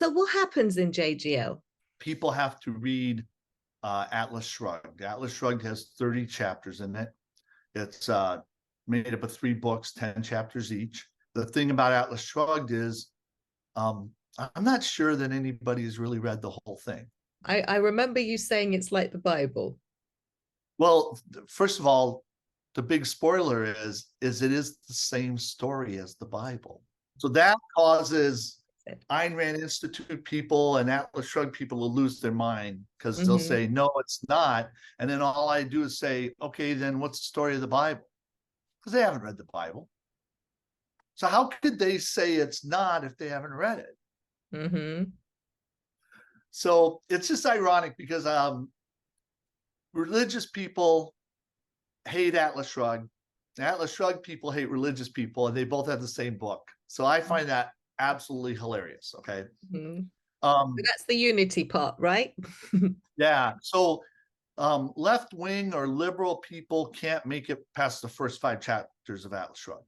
So what happens in JGL? People have to read Atlas Shrugged. Atlas Shrugged has 30 chapters in it. It's made up of 3 books, 10 chapters each. The thing about Atlas Shrugged is I'm not sure that anybody has really read the whole thing. I remember you saying it's like the Bible. Well, first of all, the big spoiler is it is the same story as the Bible. So that causes Ayn Rand Institute people and Atlas Shrugged people to lose their mind because they'll say, no, it's not. And then all I do is say, okay, then what's the story of the Bible? Because they haven't read the Bible. So how could they say it's not if they haven't read it? So it's just ironic because religious people hate Atlas Shrugged. Atlas Shrugged people hate religious people, and they both have the same book. So I find that absolutely hilarious. Okay. So that's the unity part, right? Yeah. So left wing or liberal people can't make it past the first 5 chapters of Atlas Shrugged.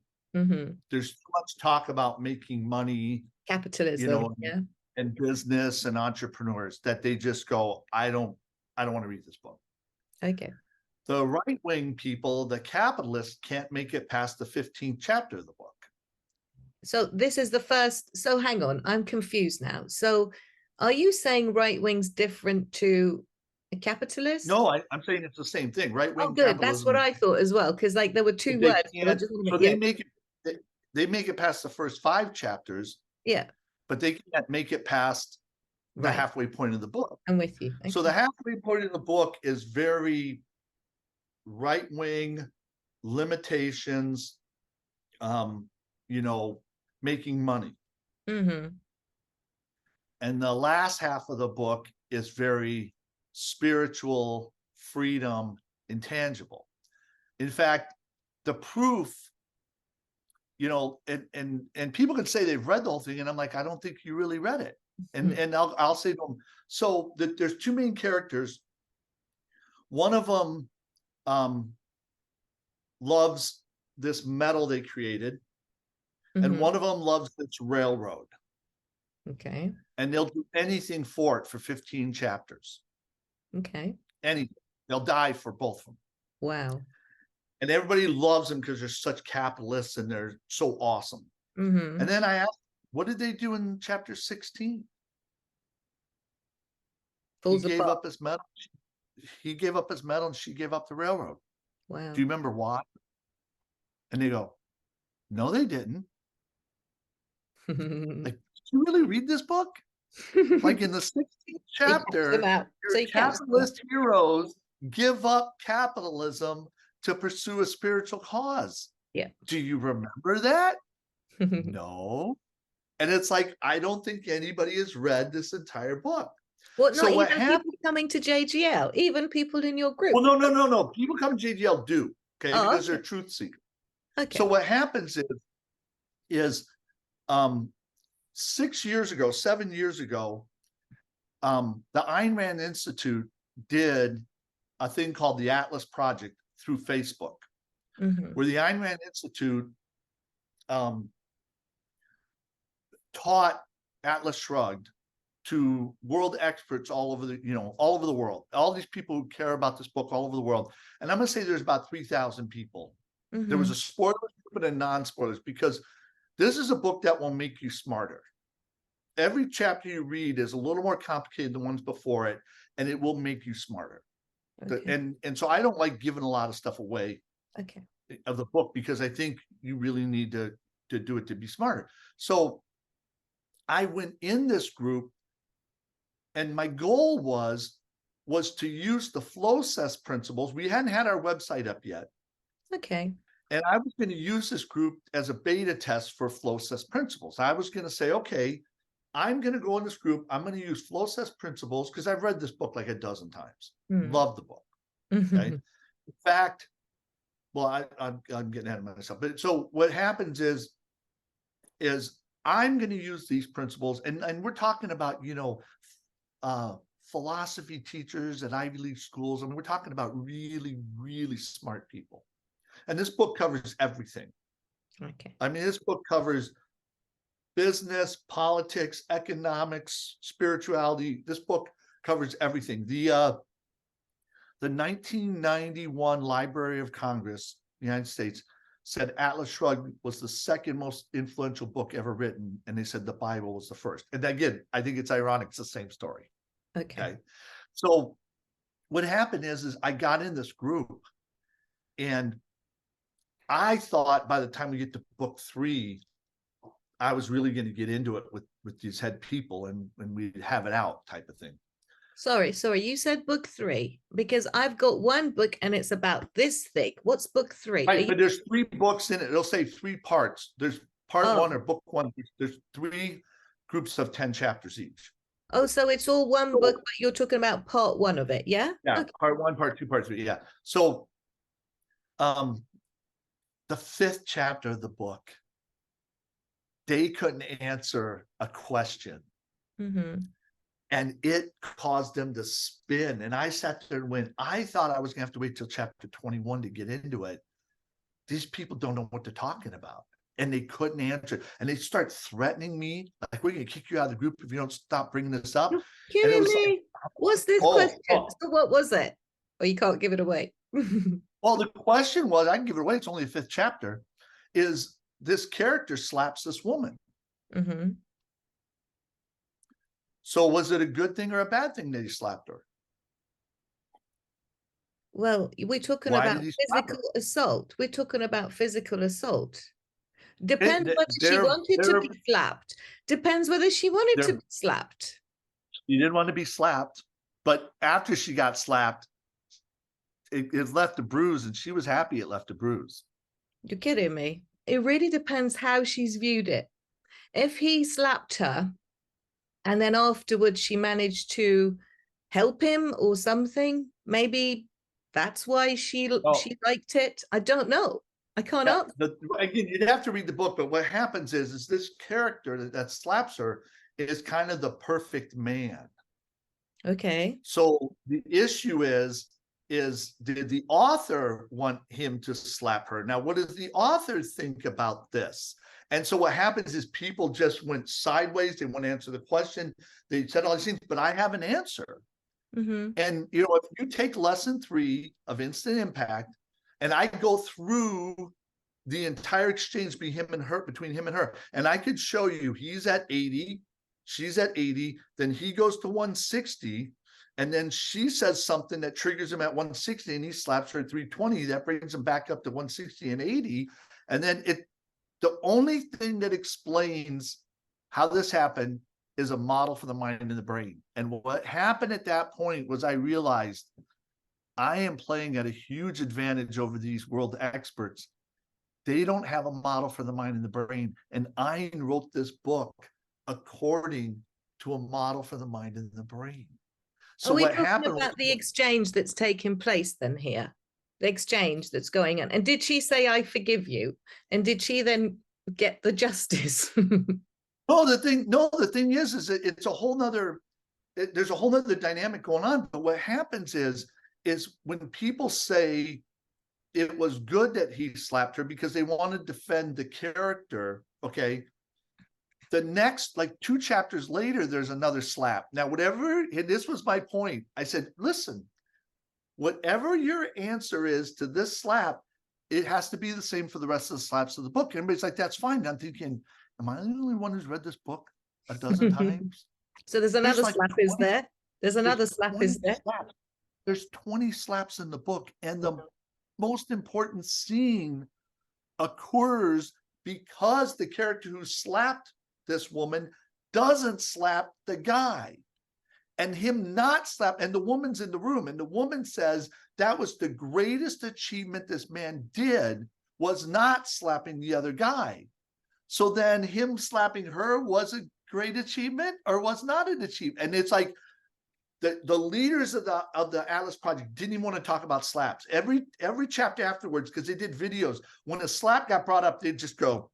There's too much talk about making money, Capitalism, and business and entrepreneurs that they just go, I don't want to read this book. Okay. The right-wing people, the capitalists, can't make it past the 15th chapter of the book. So this is the first. So hang on, I'm confused now. So are you saying right wing's different to a capitalist? No, I'm saying it's the same thing. Right-wing. Oh, good. That's what I thought as well, because like there were 2 words. So they make it. They make it past the first 5 chapters. Yeah. But they can't make it past the halfway point of the book. I'm with you. Okay. So the halfway point of the book is very right-wing, limitations, making money. And the last half of the book is very spiritual, freedom, intangible. In fact, the proof, and people can say they've read the whole thing, and I'm like, I don't think you really read it. And I'll say to them, so there's 2 main characters. One of them loves this metal they created, and one of them loves this railroad. Okay. And they'll do anything for it for 15 chapters. Okay. Anything. They'll die for both of them. Wow. And everybody loves them because they're such capitalists and they're so awesome. And then I asked, what did they do in chapter 16? He gave up his metal. He gave up his metal and she gave up the railroad. Wow. Do you remember why? And they go, no, they didn't. Like, did you really read this book? Like in the 16th chapter, your capitalist heroes give up capitalism to pursue a spiritual cause. Yeah. Do you remember that? No. And it's like, I don't think anybody has read this entire book. Well, so not even people coming to JGL, even people in your group. Well, no. People come to JGL do, okay, because they're truth seekers. Okay. So what happens is 7 years ago, the Ayn Rand Institute did a thing called the Atlas Project through Facebook, where the Ayn Rand Institute taught Atlas Shrugged to world experts all over the world, all these people who care about this book all over the world. And I'm going to say there's about 3,000 people. There was a spoilers group and a non-spoilers, because this is a book that will make you smarter. Every chapter you read is a little more complicated than ones before it, and it will make you smarter. Okay. And so I don't like giving a lot of stuff away of the book, because I think you really need to do it to be smarter. So I went in this group, and my goal was to use the Flowcess principles. We hadn't had our website up yet. Okay. And I was going to use this group as a beta test for Flowcess principles. I was going to say, okay, I'm going to go in this group. I'm going to use Flowcess principles, because I've read this book like a dozen times. Love the book. Okay. In fact, well, I'm getting ahead of myself. But so what happens is I'm going to use these principles, and we're talking about, philosophy teachers at Ivy League schools. I mean, we're talking about really, really smart people. And this book covers everything. Okay. I mean, this book covers business, politics, economics, spirituality. This book covers everything. The 1991 Library of Congress, United States, said Atlas Shrugged was the second most influential book ever written, and they said the Bible was the first. And again, I think it's ironic, it's the same story. Okay. So what happened is I got in this group, and I thought by the time we get to book 3, I was really going to get into it with these head people, and we'd have it out type of thing. Sorry, you said book 3, because I've got one book and it's about this thick. What's book 3? Right, but there's 3 books in it. It'll say 3 parts. There's part 1 or book 1. There's 3 groups of 10 chapters each. Oh, so it's all one book, but you're talking about part 1 of it, yeah? Yeah, okay. Part 1, part 2, part 3, yeah. So the 5th chapter of the book, they couldn't answer a question. Mm-hmm. And it caused them to spin. And I sat there and went, I thought I was gonna have to wait till chapter 21 to get into it. These people don't know what they're talking about. And they couldn't answer. And they start threatening me, like, we're gonna kick you out of the group if you don't stop bringing this up. You're kidding me? Like, what's this question? So what was it? Or you can't give it away. Well, the question was, I can give it away, it's only the 5th chapter, is this character slaps this woman. Mm-hmm. So was it a good thing or a bad thing that he slapped her? Well, we're talking about physical assault. We're talking about physical assault. Depends whether she wanted to be slapped. Depends whether she wanted to be slapped. She didn't want to be slapped, but after she got slapped, it left a bruise, and she was happy it left a bruise. You're kidding me. It really depends how she's viewed it. If he slapped her and then afterwards she managed to help him or something, maybe that's why she liked it. I don't know. I can't answer. Again, you'd have to read the book, but what happens is this character that slaps her is kind of the perfect man. Okay. So the issue is did the author want him to slap her? Now, what does the author think about this? And so what happens is people just went sideways. They want to answer the question. They said all these things, but I have an answer. Mm-hmm. And, you know, if you take lesson 3 of Instant Impact, and I go through the entire exchange between him and her, and I could show you he's at 80, she's at 80, then he goes to 160, and then she says something that triggers him at 160, and he slaps her at 320. That brings him back up to 160 and 80. And then the only thing that explains how this happened is a model for the mind and the brain. And what happened at that point was I realized I am playing at a huge advantage over these world experts. They don't have a model for the mind and the brain. And I wrote this book according to a model for the mind and the brain. So what happened about the exchange that's taking place then here? The exchange that's going on. And did she say, I forgive you? And did she then get the justice? No, the thing is that it's a whole nother, there's a whole nother dynamic going on. But what happens is when people say it was good that he slapped her because they want to defend the character, okay, the next, like 2 chapters later, there's another slap. Now, this was my point. I said, listen, whatever your answer is to this slap, it has to be the same for the rest of the slaps of the book. And everybody's like, that's fine. I'm thinking, am I the only one who's read this book a dozen times? So there's another slap, is there? There's another slap, is there? There's 20 slaps in the book, and the most important scene occurs because the character who slapped this woman doesn't slap the guy, and him not slap, and the woman's in the room, and the woman says that was the greatest achievement this man did, was not slapping the other guy. So then him slapping her was a great achievement or was not an achievement. And it's like the leaders of the Atlas Project didn't even want to talk about slaps. Every chapter afterwards, because they did videos, when a slap got brought up, they'd just go.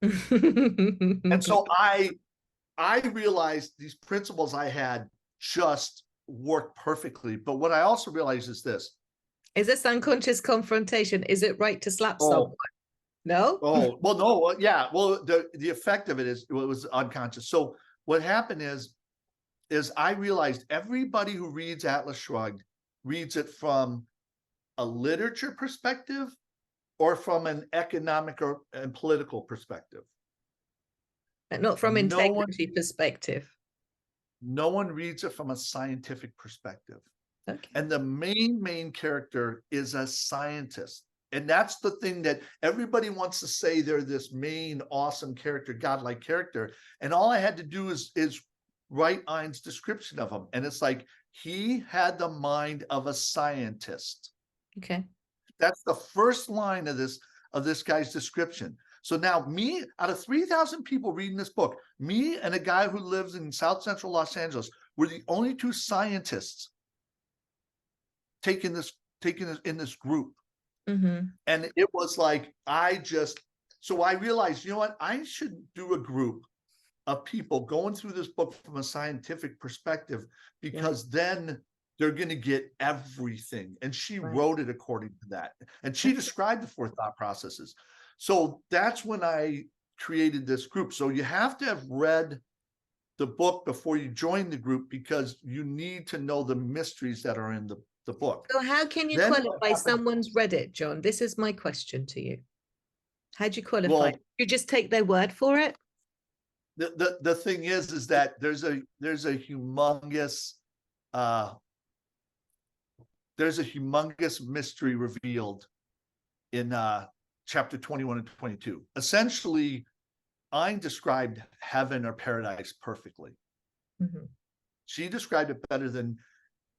And so I realized these principles I had just worked perfectly. But what I also realized is this. Is this unconscious confrontation? Is it right to slap someone? No? Oh, well, no, yeah. Well, the effect of it is it was unconscious. So what happened is I realized everybody who reads Atlas Shrugged reads it from a literature perspective or from an economic or and political perspective. Not from No one, integrity perspective. no one reads it from a scientific perspective. Okay. And the main character is a scientist. And that's the thing that everybody wants to say they're this main awesome character, godlike character. And all I had to do is write Ein's description of him. And it's like he had the mind of a scientist. Okay. That's the first line of this guy's description. So now me, out of 3,000 people reading this book, me and a guy who lives in South Central Los Angeles were the only two scientists taking this in this group. Mm-hmm. And it was like, so I realized, you know what, I should do a group of people going through this book from a scientific perspective, because then they're going to get everything. And she wrote it according to that. And she described the 4 thought processes. So that's when I created this group. So you have to have read the book before you join the group, because you need to know the mysteries that are in the book. So how can you Then qualify someone's read it, John? This is my question to you. How do you qualify? Well, You just take their word for it? the thing is that there's a humongous mystery revealed in chapter 21 and 22. Essentially, Ein described heaven or paradise perfectly. Mm-hmm. She described it better than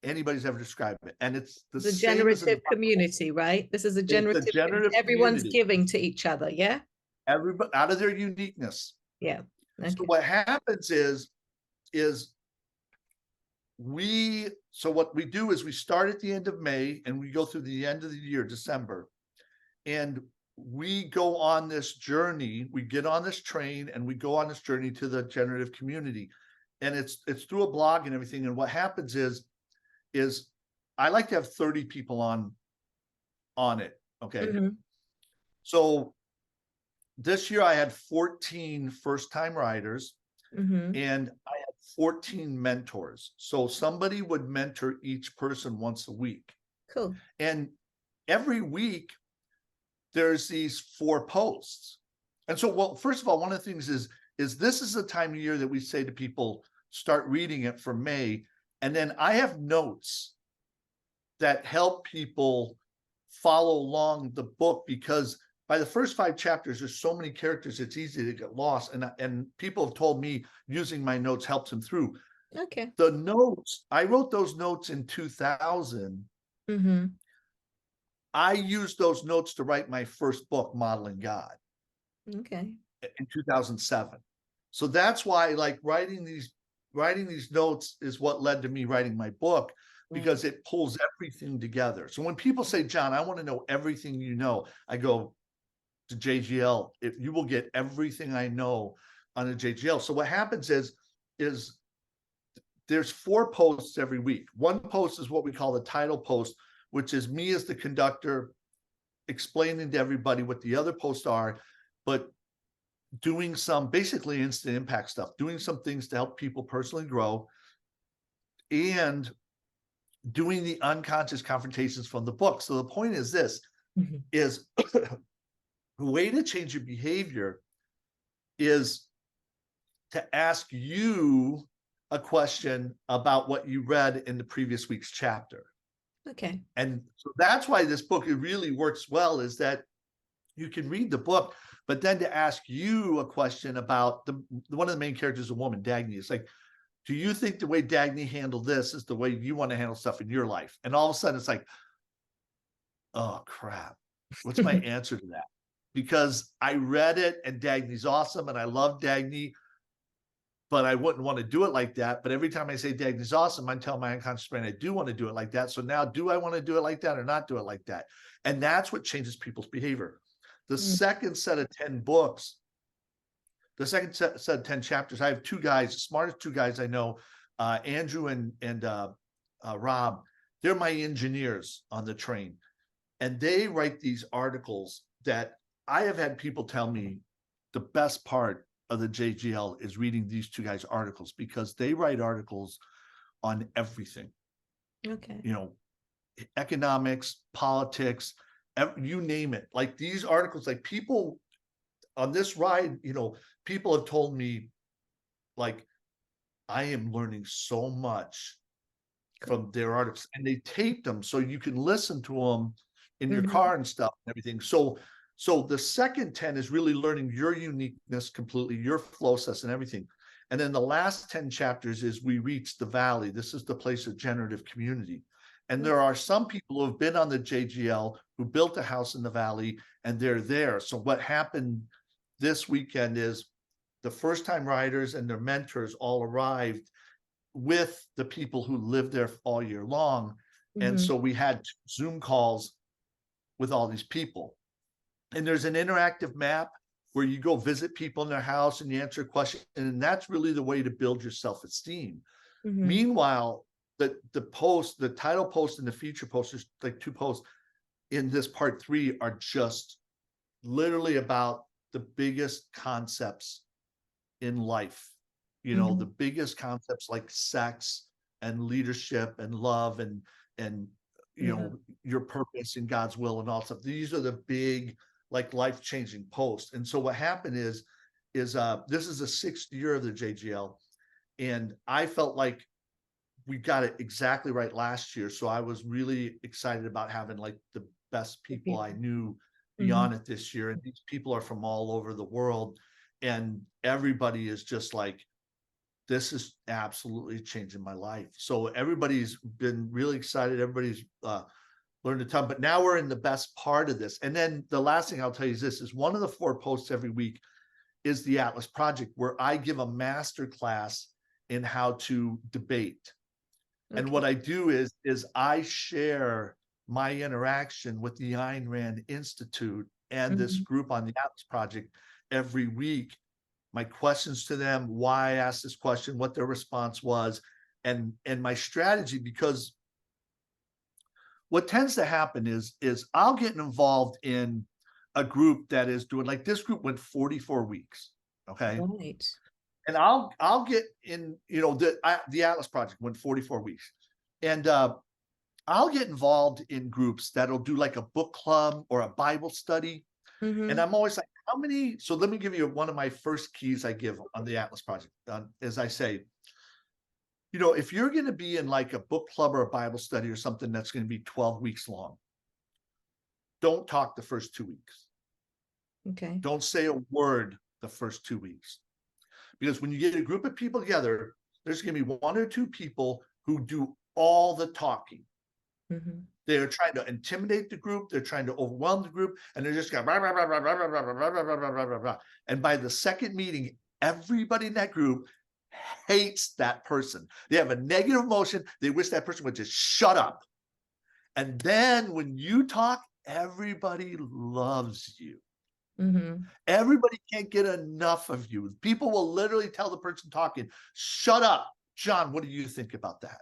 anybody's ever described it. And it's the generative community, right? This is a generative everyone's community. giving to each other, yeah? Everybody out of their uniqueness. Yeah. Okay. So what happens is what we do is we start at the end of May and we go through the end of the year, December. And we go on this journey, we get on this train and we go on this journey to the generative community. And it's through a blog and everything. And what happens is I like to have 30 people on it. Okay. Mm-hmm. So this year I had 14 first-time writers, mm-hmm. and I had 14 mentors. So somebody would mentor each person once a week. Cool. And every week there's these 4 posts. And so, well, first of all, one of the things is this is the time of year that we say to people, start reading it for May. And then I have notes that help people follow along the book, because by the first 5 chapters, there's so many characters, it's easy to get lost. And people have told me using my notes helps them through. Okay. The notes, I wrote those notes in 2000. Mm-hmm. I used those notes to write my first book, Modeling God. Okay. In 2007. So that's why, like, writing these notes is what led to me writing my book, because it pulls everything together. So when people say, John, I want to know everything you know, I go to JGL. If you will get everything I know on the JGL. So what happens is there's 4 posts every week. One post is what we call the title post, which is me as the conductor explaining to everybody what the other posts are, but doing some basically instant impact stuff, doing some things to help people personally grow, and doing the unconscious confrontations from the book. So the point is this, is the way to change your behavior is to ask you a question about what you read in the previous week's chapter. Okay. And so that's why this book, it really works well, is that you can read the book, but then to ask you a question about one of the main characters, a woman, Dagny. It's like, do you think the way Dagny handled this is the way you want to handle stuff in your life? And all of a sudden it's like, oh crap, what's my answer to that? Because I read it and Dagny's awesome and I love Dagny, but I wouldn't want to do it like that. But every time I say Dagny's awesome, I'm telling my unconscious brain I do want to do it like that. So now, do I want to do it like that or not do it like that? And that's what changes people's behavior. The second set of 10 books, the second set of 10 chapters, I have 2 guys, the smartest 2 guys I know, Andrew and Rob. They're my engineers on the train. And they write these articles that I have had people tell me the best part of the JGL is reading these two guys' articles, because they write articles on everything, Okay. you know, economics, politics, you name it. Like these articles, like people on this ride, you know, people have told me, like, I am learning so much from their articles, and they tape them so you can listen to them in your Mhm. car and stuff and everything. So the second 10 is really learning your uniqueness completely, your Flowcess and everything. And then the last 10 chapters is we reach the valley. This is the place of generative community. And there are some people who have been on the JGL who built a house in the valley, and they're there. So what happened this weekend is the first time riders and their mentors all arrived with the people who live there all year long. And Mhm. so we had Zoom calls with all these people. And there's an interactive map where you go visit people in their house and you answer a question. And that's really the way to build your self-esteem. Mhm. Meanwhile, the title post and the feature post, there's like 2 posts in this part 3 are just literally about the biggest concepts in life. You know, the Mhm. biggest concepts like sex and leadership and love and you Yeah. know, your purpose and God's will and all stuff. These are the big, like, life-changing posts. And so what happened is this is the 6th year of the JGL, and I felt like we got it exactly right last year. So I was really excited about having like the best The people I people. knew be Mhm. on it this year. And these people are from all over the world. And everybody is just like, this is absolutely changing my life. So everybody's been really excited. Everybody's learned a ton, but now we're in the best part of this. And then the last thing I'll tell you is this: is one of the 4 posts every week is the Atlas Project, where I give a master class in how to debate. And Okay. what I do is I share my interaction with the Ayn Rand Institute and this Mhm. group on the Atlas Project every week. My questions to them, why I asked this question, what their response was, and my strategy. Because what tends to happen is I'll get involved in a group that is doing, like, this group went 44 weeks, okay? Right. And I'll get in, you know, the Atlas Project went 44 weeks. And I'll get involved in groups that'll do like a book club or a Bible study. And Mhm. I'm always like, how many? So let me give you one of my first keys I give on the Atlas Project. As I say, you know, if you're going to be in like a book club or a Bible study or something that's going to be 12 weeks long, don't talk the first 2 weeks. Okay. Don't say a word the first 2 weeks. Because when you get a group of people together, there's going to be 1 or 2 people who do all the talking. Mhm. They're trying to intimidate the group. They're trying to overwhelm the group, and they're just going blah, blah, blah, blah, blah, blah, blah, blah, blah, blah, blah, blah, blah. And by the second meeting, everybody in that group hates that person. They have a negative emotion. They wish that person would just shut up. And then when you talk, everybody loves you. Mhm. Everybody can't get enough of you. People will literally tell the person talking, shut up. John, what do you think about that?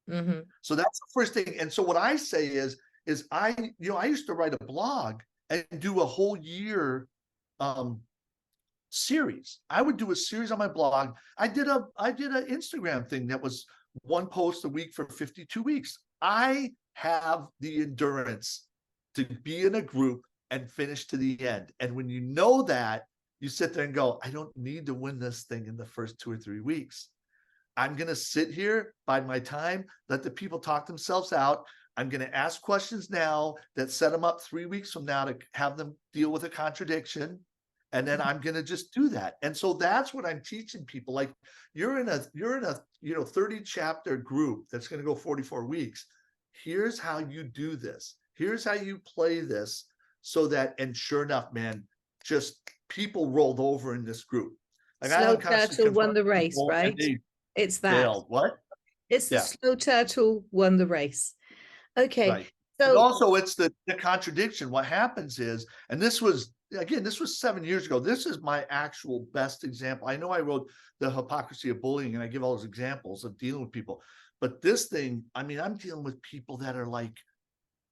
Mhm. So that's the first thing. And so what I say is I used to write a blog and do a whole year series. I would do a series on my blog. I did an Instagram thing that was 1 post a week for 52 weeks. I have the endurance to be in a group and finish to the end. And when you know that, you sit there and go, I don't need to win this thing in the first 2 or 3 weeks. I'm going to sit here, bide my time, let the people talk themselves out. I'm going to ask questions now that set them up 3 weeks from now to have them deal with a contradiction. And then I'm going to just do that. And so that's what I'm teaching people. Like, you're in a 30 chapter group that's going to go 44 weeks. Here's how you do this. Here's how you play this, so that, and sure enough, man, just people rolled over in this group. Like, I Slow am constantly turtle won confronting the race, people and right? they It's that. failed. What? It's the Yeah, slow turtle won the race. Okay. right. But So, also it's the contradiction. What happens is, and this was 7 years ago. This is my actual best example. I know I wrote The Hypocrisy of Bullying and I give all those examples of dealing with people. But this thing, I mean, I'm dealing with people that are like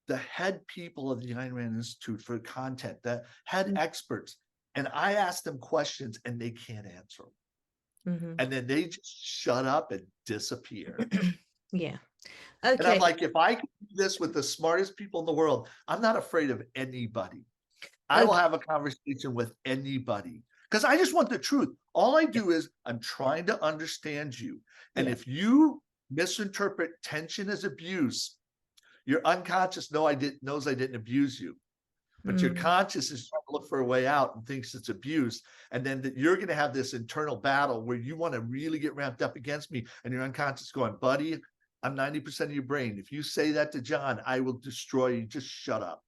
the head people of the Ayn Rand Institute for content, the head Mm. experts, and I ask them questions and they can't answer them. Mhm. And then they just shut up and disappear. Yeah. And I'm Okay. like, if I can do this with the smartest people in the world, I'm not afraid of anybody. I will Okay. have a conversation with anybody because I just want the truth. All I do is I'm trying to understand you. And Yeah. if you misinterpret tension as abuse, your unconscious knows I didn't abuse you. But your Mm. conscious is trying to look for a way out and thinks it's abuse. And then that you're going to have this internal battle where you want to really get ramped up against me. And your unconscious going, buddy, I'm 90% of your brain. If you say that to John, I will destroy you. Just shut up.